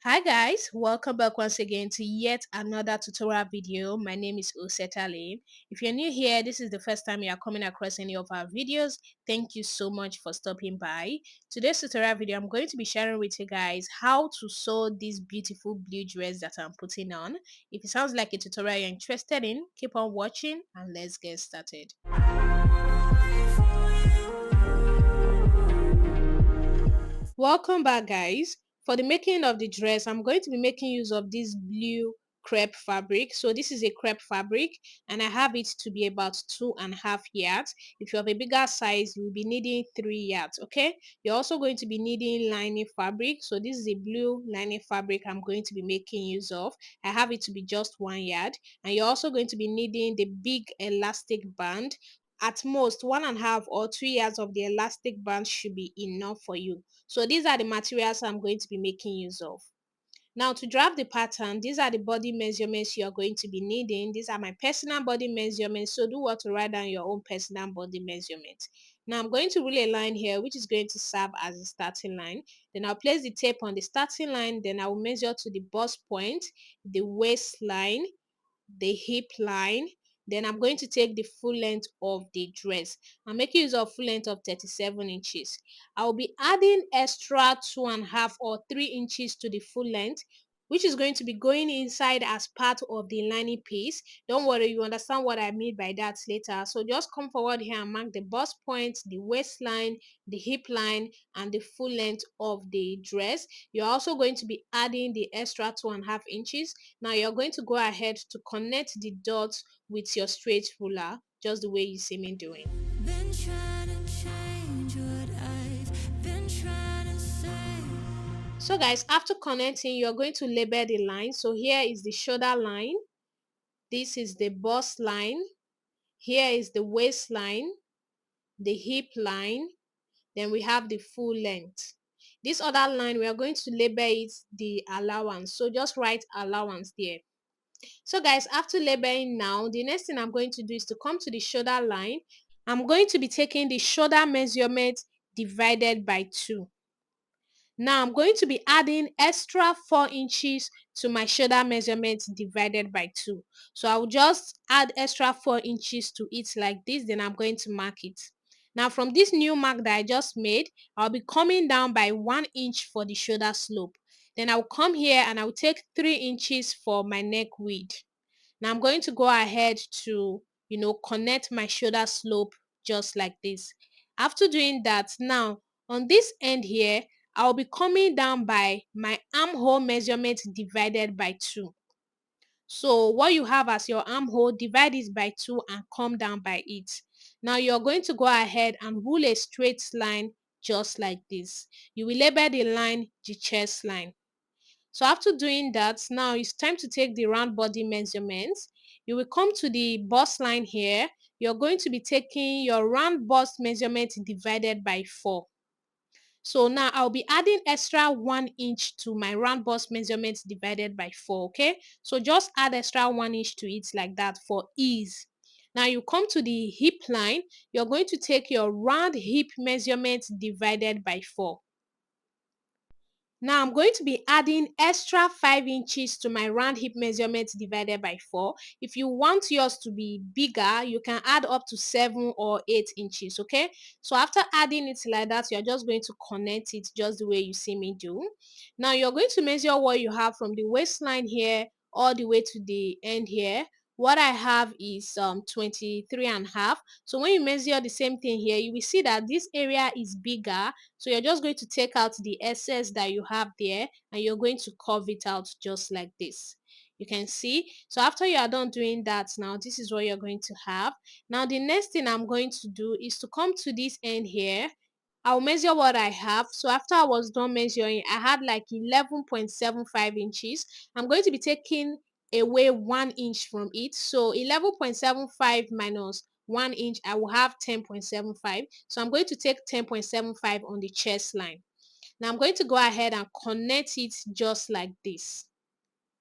Hi guys, welcome back once again to yet another tutorial video. My name is Osetale. If you're new here, this is the first time you are coming across any of our videos. Thank you so much for stopping by. Today's tutorial video, I'm going to be sharing with you guys how to sew this beautiful blue dress that I'm putting on. If it sounds like a tutorial you're interested in, keep on watching and let's get started. Welcome back guys. For the making of the dress, I'm going to be making use of this blue crepe fabric. So this is a crepe fabric and I have it to be about 2.5 yards. If you have a bigger size, you'll be needing 3 yards. Okay, you're also going to be needing lining fabric. So this is a blue lining fabric I'm going to be making use of. I have it to be just 1 yard, and you're also going to be needing the big elastic band. At most 1.5 or 2 yards of the elastic band should be enough for you. So these are the materials I'm going to be making use of. Now to draft the pattern, these are the body measurements you are going to be needing. These are my personal body measurements. So do what to write down your own personal body measurements. Now I'm going to rule a line here which is going to serve as the starting line. Then I'll place the tape on the starting line. Then I will measure to the bust point, the waistline, the hip line. Then I'm going to take the full length of the dress. I'm making use of full length of 37 inches. I'll be adding extra 2.5 or 3 inches to the full length, which is going to be going inside as part of the lining piece. Don't worry, you understand what I mean by that later. So just come forward here and mark the bust point, the waistline, the hip line, and the full length of the dress. You're also going to be adding the extra 2.5 inches. Now you're going to go ahead to connect the dots with your straight ruler, just the way you see me doing. Been trying to change what I've been trying to say. So guys, after connecting, you're going to label the line. So here is the shoulder line, this is the bust line, here is the waistline, the hip line, then we have the full length. This other line, we are going to label it the allowance. So just write allowance there. So guys, after labeling now, the next thing I'm going to do is to come to the shoulder line. I'm going to be taking the shoulder measurement divided by 2. Now I'm going to be adding extra 4 inches to my shoulder measurement divided by 2. So I'll just add extra 4 inches to it like this. Then I'm going to mark it. Now from this new mark that I just made, I'll be coming down by 1 inch for the shoulder slope. Then I'll come here and I'll take 3 inches for my neck width. Now I'm going to go ahead to, connect my shoulder slope just like this. After doing that, now on this end here, I'll be coming down by my armhole measurement divided by 2. So what you have as your armhole, divide it by 2 and come down by it. Now you're going to go ahead and rule a straight line just like this. You will label the line the chest line. So after doing that, now it's time to take the round body measurements. You will come to the bust line here. You're going to be taking your round bust measurement divided by 4. So now I'll be adding extra 1 inch to my round bust measurement divided by 4. Okay, so just add extra 1 inch to it like that for ease. Now you come to the hip line. You're going to take your round hip measurement divided by 4. Now I'm going to be adding extra 5 inches to my round hip measurement divided by 4. If you want yours to be bigger, you can add up to 7 or 8 inches, okay? So after adding it like that, you're just going to connect it just the way you see me do. Now you're going to measure what you have from the waistline here all the way to the end here. What I have is 23.5. So when you measure the same thing here, you will see that this area is bigger. So you're just going to take out the excess that you have there and you're going to curve it out just like this. You can see. So after you are done doing that, now this is what you're going to have. Now the next thing I'm going to do is to come to this end here. I'll measure what I have. So after I was done measuring, I had like 11.75 inches. I'm going to be taking away 1 inch from it. So 11.75 minus 1 inch, I will have 10.75. So I'm going to take 10.75 on the chest line. Now I'm going to go ahead and connect it just like this.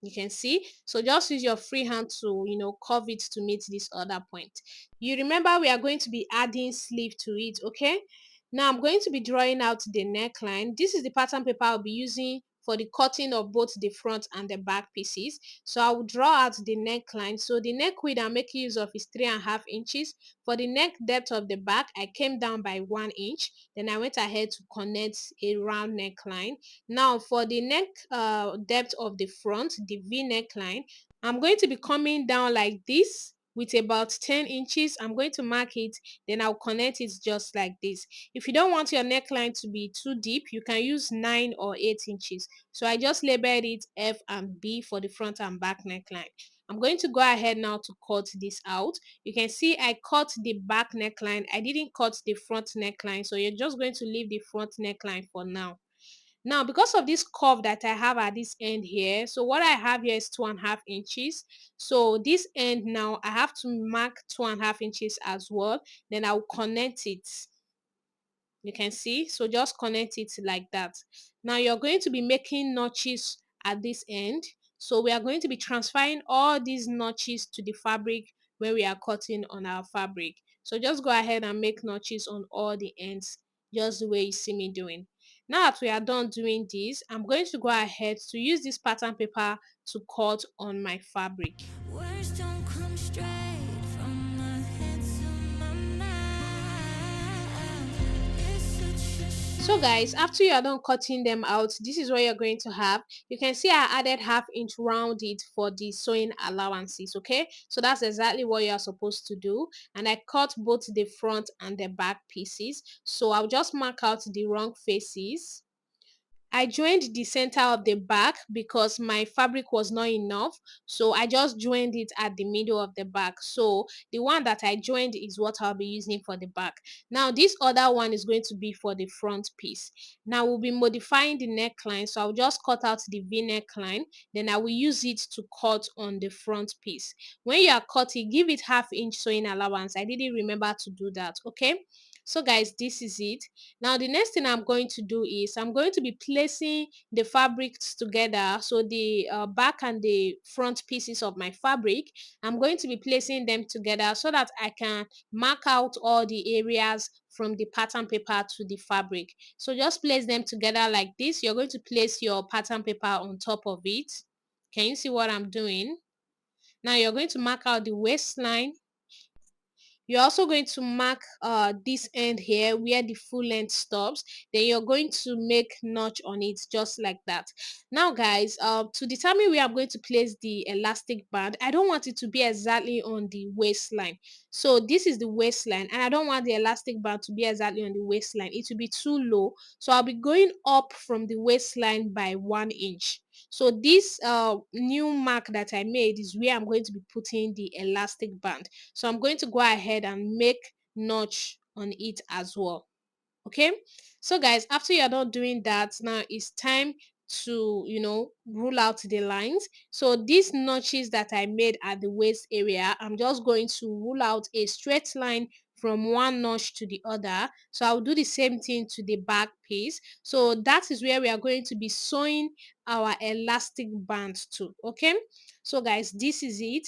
You can see. So just use your free hand to, curve it to meet this other point. You remember we are going to be adding sleeve to it, okay? Now I'm going to be drawing out the neckline. This is the pattern paper I'll be using for the cutting of both the front and the back pieces. So I will draw out the neckline. So the neck width I'm making use of is 3.5 inches. For the neck depth of the back, I came down by 1 inch. Then I went ahead to connect a round neckline. Now for the neck depth of the front, the V neckline, I'm going to be coming down like this with about 10 inches. I'm going to mark it, then I'll connect it just like this. If you don't want your neckline to be too deep, you can use 9 or 8 inches. So I just labeled it F and B for the front and back neckline. I'm going to go ahead now to cut this out. You can see I cut the back neckline. I didn't cut the front neckline, so you're just going to leave the front neckline for now. Now, because of this curve that I have at this end here, so what I have here is 2.5 inches. So this end now, I have to mark 2.5 inches as well. Then I'll connect it. You can see, so just connect it like that. Now you're going to be making notches at this end. So we are going to be transferring all these notches to the fabric when we are cutting on our fabric. So just go ahead and make notches on all the ends, just the way you see me doing. Now that we are done doing this, I'm going to go ahead to use this pattern paper to cut on my fabric. Words don't come straight from my head to my mouth. So guys, after you are done cutting them out, this is what you're going to have. You can see I added 1/2 inch round it for the sewing allowances. Okay, so that's exactly what you are supposed to do. And I cut both the front and the back pieces, so I'll just mark out the wrong faces. I joined the center of the back because my fabric was not enough, so I just joined it at the middle of the back. So the one that I joined is what I'll be using for the back. Now this other one is going to be for the front piece. Now we'll be modifying the neckline, so I'll just cut out the V neckline, then I will use it to cut on the front piece. When you are cutting, give it 1/2 inch sewing allowance. I didn't remember to do that. Okay, so guys, this is it. Now the next thing I'm going to do is I'm going to be placing the fabrics together. So the back and the front pieces of my fabric, I'm going to be placing them together so that I can mark out all the areas from the pattern paper to the fabric. So just place them together like this. You're going to place your pattern paper on top of it. Can you see what I'm doing? Now you're going to mark out the waistline. You're also going to mark this end here where the full length stops. Then you're going to make notch on it just like that. Now guys, to determine where I'm going to place the elastic band, I don't want it to be exactly on the waistline. So this is the waistline and I don't want the elastic band to be exactly on the waistline. It will be too low, so I'll be going up from the waistline by 1 inch. So this new mark that I made is where I'm going to be putting the elastic band. So I'm going to go ahead and make notch on it as well. Okay, so guys, after you're done doing that, now it's time to rule out the lines. So these notches that I made at the waist area, I'm just going to rule out a straight line from one notch to the other. So I'll do the same thing to the back piece. So that is where we are going to be sewing our elastic band to. Okay, so guys, this is it.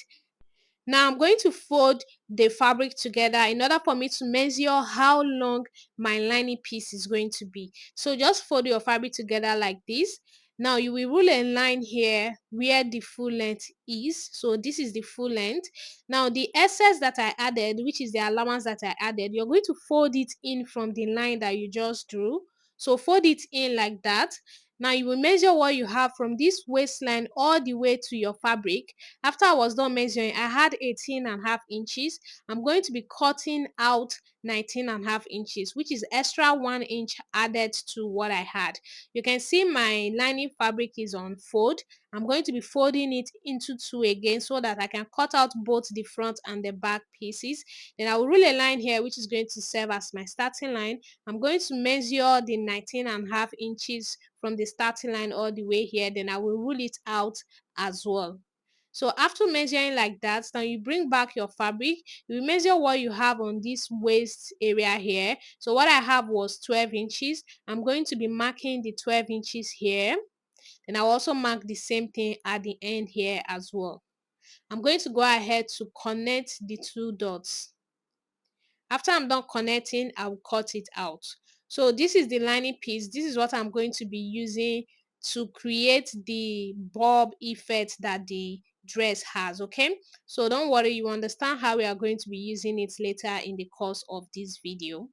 Now I'm going to fold the fabric together in order for me to measure how long my lining piece is going to be. So just fold your fabric together like this. Now you will rule a line here where the full length is. So this is the full length. Now the excess that I added, which is the allowance that I added, you're going to fold it in from the line that you just drew. So fold it in like that. Now you will measure what you have from this waistline all the way to your fabric. After I was done measuring, I had 18.5 inches. I'm going to be cutting out 19.5 inches, which is extra 1 inch added to what I had. You can see my lining fabric is on fold. I'm going to be folding it into two again so that I can cut out both the front and the back pieces. Then I will rule a line here which is going to serve as my starting line. I'm going to measure the 19.5 inches from the starting line all the way here. Then I will rule it out as well. So after measuring like that, now you bring back your fabric. You measure what you have on this waist area here. So what I have was 12 inches. I'm going to be marking the 12 inches here. And I'll also mark the same thing at the end here as well. I'm going to go ahead to connect the two dots. After I'm done connecting, I'll cut it out. So this is the lining piece. This is what I'm going to be using to create the bob effect that the dress has. Okay, so don't worry, you understand how we are going to be using it later in the course of this video.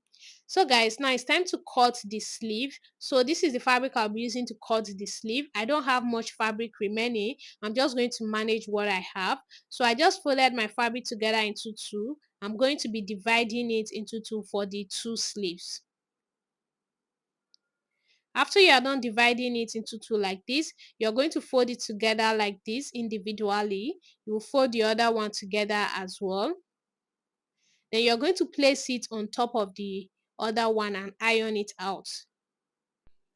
So guys, now it's time to cut the sleeve. So this is the fabric I'll be using to cut the sleeve. I don't have much fabric remaining. I'm just going to manage what I have. So I just folded my fabric together into two. I'm going to be dividing it into two for the two sleeves. After you are done dividing it into two like this, you're going to fold it together like this individually. You will fold the other one together as well. Then you're going to place it on top of the other one and iron it out.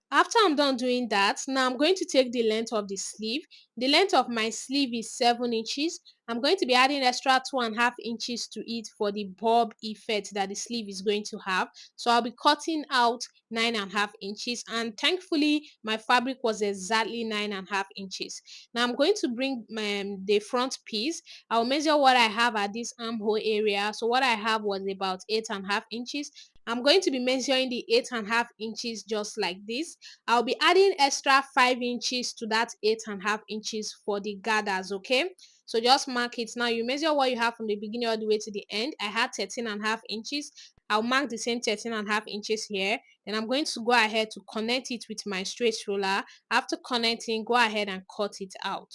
After I'm done doing that, now I'm going to take the length of the sleeve. The length of my sleeve is 7 inches. I'm going to be adding extra 2.5 inches to it for the bob effect that the sleeve is going to have. So I'll be cutting out 9.5 inches, and thankfully my fabric was exactly 9.5 inches. Now I'm going to bring the front piece. I'll measure what I have at this armhole area. So what I have was about 8.5 inches. I'm going to be measuring the 8.5 inches just like this. I'll be adding extra 5 inches to that 8.5 inches for the gathers. Okay, so just mark it. Now you measure what you have from the beginning all the way to the end. I had 13.5 inches. I'll mark the same 13.5 inches here. Then I'm going to go ahead to connect it with my straight ruler. After connecting, go ahead and cut it out.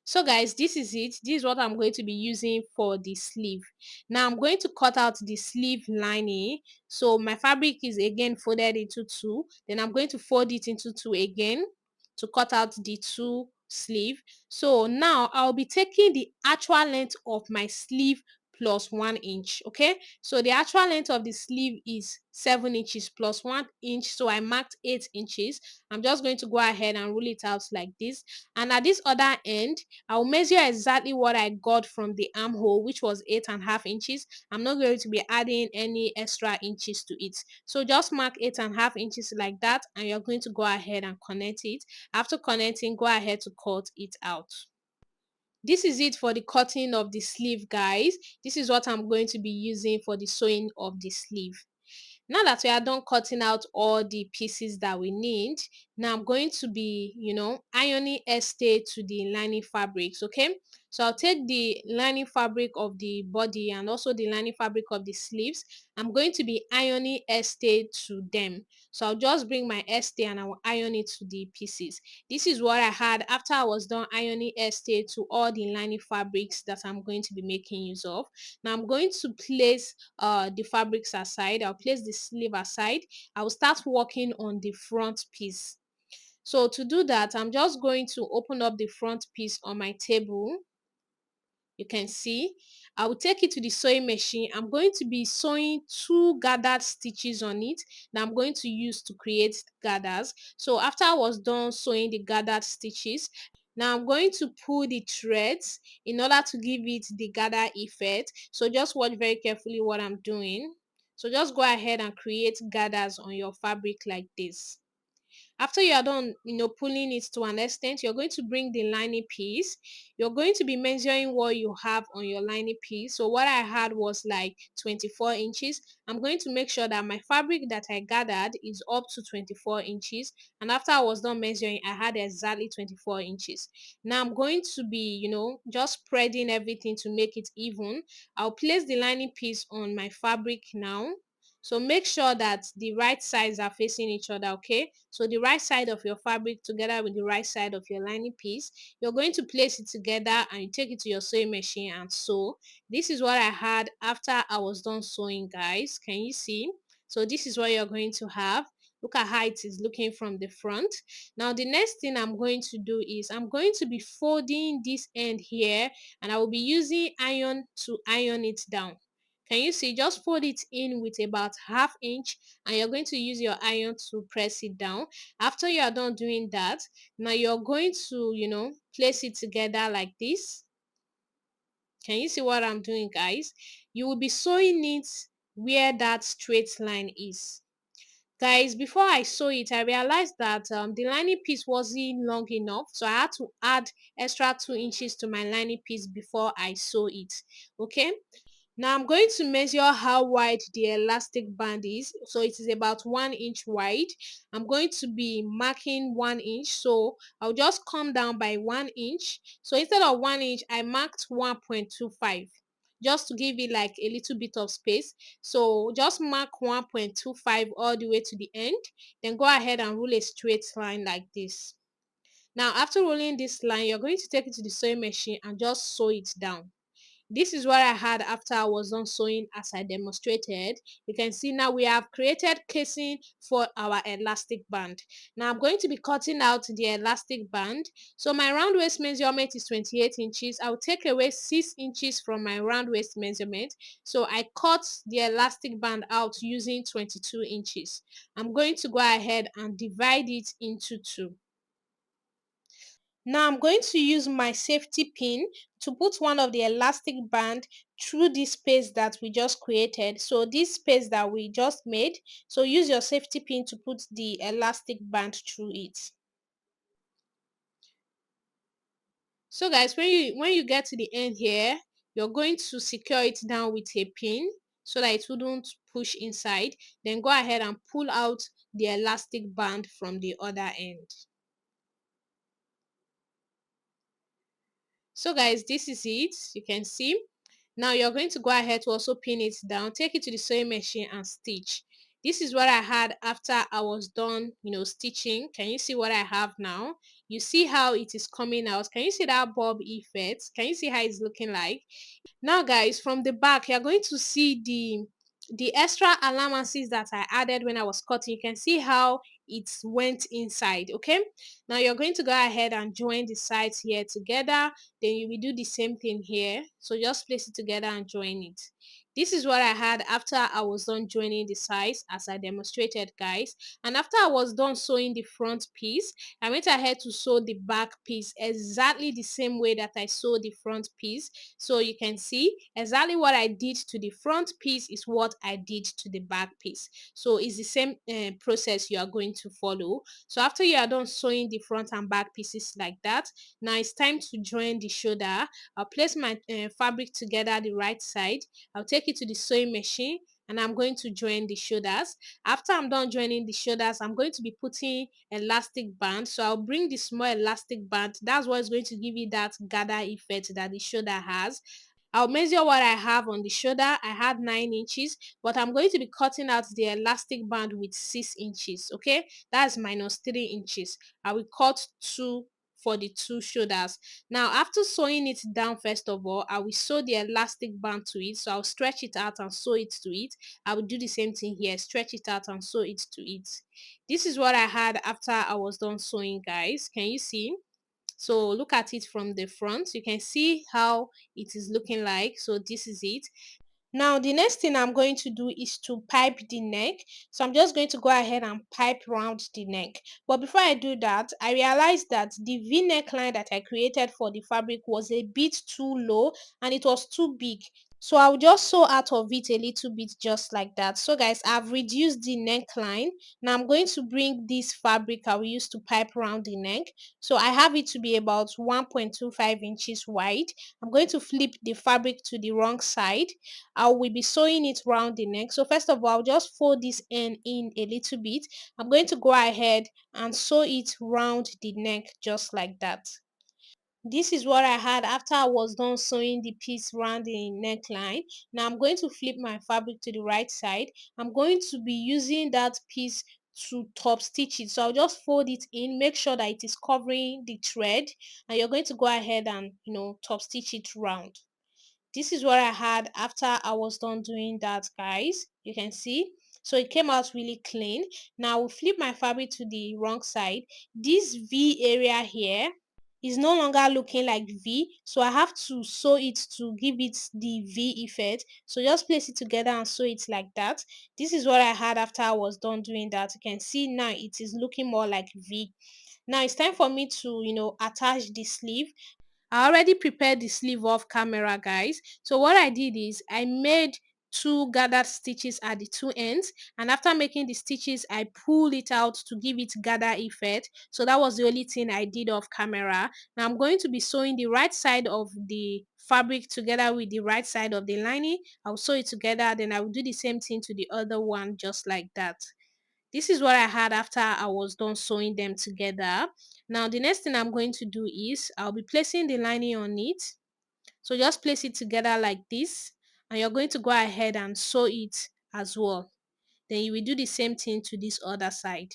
So guys, this is it. This is what I'm going to be using for the sleeve. Now I'm going to cut out the sleeve lining. So my fabric is again folded into two. Then I'm going to fold it into two again to cut out the two sleeve. So now I'll be taking the actual length of my sleeve plus 1 inch. Okay, so the actual length of the sleeve is 7 inches plus 1 inch, so I marked 8 inches. I'm just going to go ahead and rule it out like this. And at this other end, I'll measure exactly what I got from the armhole, which was 8.5 inches. I'm not going to be adding any extra inches to it. So just mark 8.5 inches like that, and you're going to go ahead and connect it. After connecting, go ahead to cut it out. This is it for the cutting of the sleeve, guys. This is what I'm going to be using for the sewing of the sleeve. Now that we are done cutting out all the pieces that we need, now I'm going to be, ironing stay to the lining fabrics. Okay, so I'll take the lining fabric of the body and also the lining fabric of the sleeves. I'm going to be ironing stay to them. So I'll just bring my stay and I will iron it to the pieces. This is what I had after I was done ironing stay to all the lining fabrics that I'm going to be making use of. Now I'm going to place the fabrics aside. I'll place the sleeve aside. I will start working on the front piece. So to do that, I'm just going to open up the front piece on my table. You can see I will take it to the sewing machine. I'm going to be sewing two gathered stitches on it that I'm going to use to create gathers. So after I was done sewing the gathered stitches, now I'm going to pull the threads in order to give it the gather effect. So just watch very carefully what I'm doing. So just go ahead and create gathers on your fabric like this. After you are done, pulling it to an extent, you're going to bring the lining piece. You're going to be measuring what you have on your lining piece. So what I had was like 24 inches. I'm going to make sure that my fabric that I gathered is up to 24 inches. And after I was done measuring, I had exactly 24 inches. Now I'm going to be, just spreading everything to make it even. I'll place the lining piece on my fabric now. So make sure that the right sides are facing each other. Okay, so the right side of your fabric together with the right side of your lining piece, you're going to place it together and you take it to your sewing machine and sew. This is what I had after I was done sewing, guys. Can you see? So this is what you're going to have. Look at how it is looking from the front. Now the next thing I'm going to do is I'm going to be folding this end here, and I will be using iron to iron it down. Can you see? Just fold it in with about half inch, and you're going to use your iron to press it down. After you are done doing that, now you're going to, place it together like this. Can you see what I'm doing, guys? You will be sewing it where that straight line is. Guys, before I sew it, I realized that the lining piece wasn't long enough, so I had to add extra 2 inches to my lining piece before I sew it. Okay, Now I'm going to measure how wide the elastic band is. So it is about 1 inch wide. I'm going to be marking 1 inch. So I'll just come down by 1 inch. So instead of 1 inch, I marked 1.25 just to give it like a little bit of space. So just mark 1.25 all the way to the end. Then go ahead and rule a straight line like this. Now after rolling this line, you're going to take it to the sewing machine and just sew it down. This is what I had after I was done sewing as I demonstrated. You can see now we have created casing for our elastic band. Now I'm going to be cutting out the elastic band. So my round waist measurement is 28 inches. I'll take away 6 inches from my round waist measurement. So I cut the elastic band out using 22 inches. I'm going to go ahead and divide it into two. Now I'm going to use my safety pin to put one of the elastic band through this space that we just created. So this space that we just made. So use your safety pin to put the elastic band through it. So guys, when you get to the end here, you're going to secure it down with a pin so that it wouldn't push inside. Then go ahead and pull out the elastic band from the other end. So guys, this is it. You can see. Now you're going to go ahead to also pin it down, take it to the sewing machine and stitch. This is what I had after I was done, stitching. Can you see what I have now? You see how it is coming out. Can you see that bob effect? Can you see how it's looking like? Now guys, from the back, you're going to see the extra allowances that I added when I was cutting. You can see how it went inside. Okay, now you're going to go ahead and join the sides here together. Then you will do the same thing here. So just place it together and join it. This is what I had after I was done joining the sides as I demonstrated, guys. And after I was done sewing the front piece, I went ahead to sew the back piece exactly the same way that I sewed the front piece. So you can see exactly what I did to the front piece is what I did to the back piece. So it's the same process you are going to follow. So after you are done sewing the front and back pieces like that, now it's time to join the shoulder. I'll place my fabric together the right side. I'll take it to the sewing machine and I'm going to join the shoulders. After I'm done joining the shoulders, I'm going to be putting elastic band. So I'll bring the small elastic band. That's what is going to give you that gather effect that the shoulder has. I'll measure what I have on the shoulder. I had 9 inches, but I'm going to be cutting out the elastic band with 6 inches. Okay, that's minus 3 inches. I will cut 2 for the two shoulders. Now after sewing it down, first of all I will sew the elastic band to it. So I'll stretch it out and sew it to it. I will do the same thing here, stretch it out and sew it to it. This is what I had after I was done sewing, guys. Can you see? So look at it from the front. You can see how it is looking like. So this is it. Now the next thing I'm going to do is to pipe the neck. So I'm just going to go ahead and pipe round the neck. But before I do that, I realized that the V neckline that I created for the fabric was a bit too low and it was too big. So I'll just sew out of it a little bit just like that. So guys, I've reduced the neckline. Now I'm going to bring this fabric I will use to pipe around the neck. So I have it to be about 1.25 inches wide. I'm going to flip the fabric to the wrong side. I will be sewing it around the neck. So first of all, I'll just fold this end in a little bit. I'm going to go ahead and sew it round the neck just like that. This is what I had after I was done sewing the piece around the neckline. Now I'm going to flip my fabric to the right side. I'm going to be using that piece to top stitch it. So I'll just fold it in, make sure that it is covering the thread, and you're going to go ahead and top stitch it round. This is what I had after I was done doing that, guys. You can see. So it came out really clean. Now I will flip my fabric to the wrong side. This V area here is no longer looking like V, so I have to sew it to give it the V effect. So just place it together and sew it like that. This is what I had after I was done doing that. You can see now it is looking more like V. Now it's time for me to attach the sleeve. I already prepared the sleeve off camera, guys. So what I did is I made two gathered stitches at the two ends, and after making the stitches I pull it out to give it gather effect. So that was the only thing I did off camera. Now I'm going to be sewing the right side of the fabric together with the right side of the lining. I'll sew it together, then I will do the same thing to the other one, just like that. This is what I had after I was done sewing them together. Now the next thing I'm going to do is I'll be placing the lining on it. So just place it together like this, and you're going to go ahead and sew it as well. Then you will do the same thing to this other side.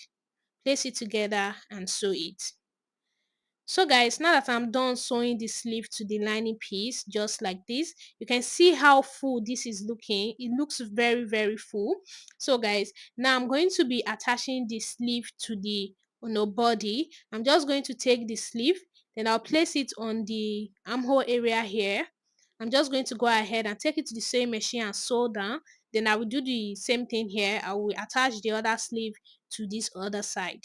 Place it together and sew it. So guys, now that I'm done sewing the sleeve to the lining piece just like this, you can see how full this is looking. It looks very very full. So guys, now I'm going to be attaching the sleeve to the body. I'm just going to take the sleeve, then I'll place it on the armhole area here. I'm just going to go ahead and take it to the sewing machine and sew down. Then I will do the same thing here. I will attach the other sleeve to this other side.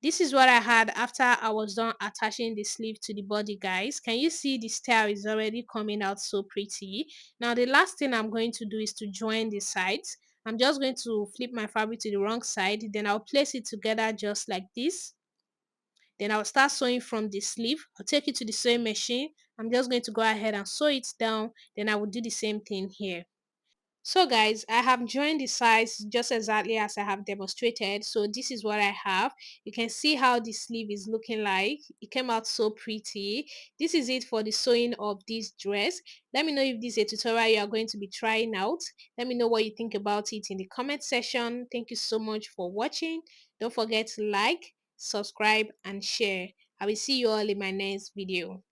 This is what I had after I was done attaching the sleeve to the body, guys. Can you see the style is already coming out so pretty? Now the last thing I'm going to do is to join the sides. I'm just going to flip my fabric to the wrong side, then I'll place it together just like this. Then I'll start sewing from the sleeve. I'll take it to the sewing machine. I'm just going to go ahead and sew it down. Then I will do the same thing here. So guys, I have joined the sides just exactly as I have demonstrated. So this is what I have. You can see how the sleeve is looking like. It came out so pretty. This is it for the sewing of this dress. Let me know if this is a tutorial you are going to be trying out. Let me know what you think about it in the comment section. Thank you so much for watching. Don't forget to like, subscribe and share. I will see you all in my next video.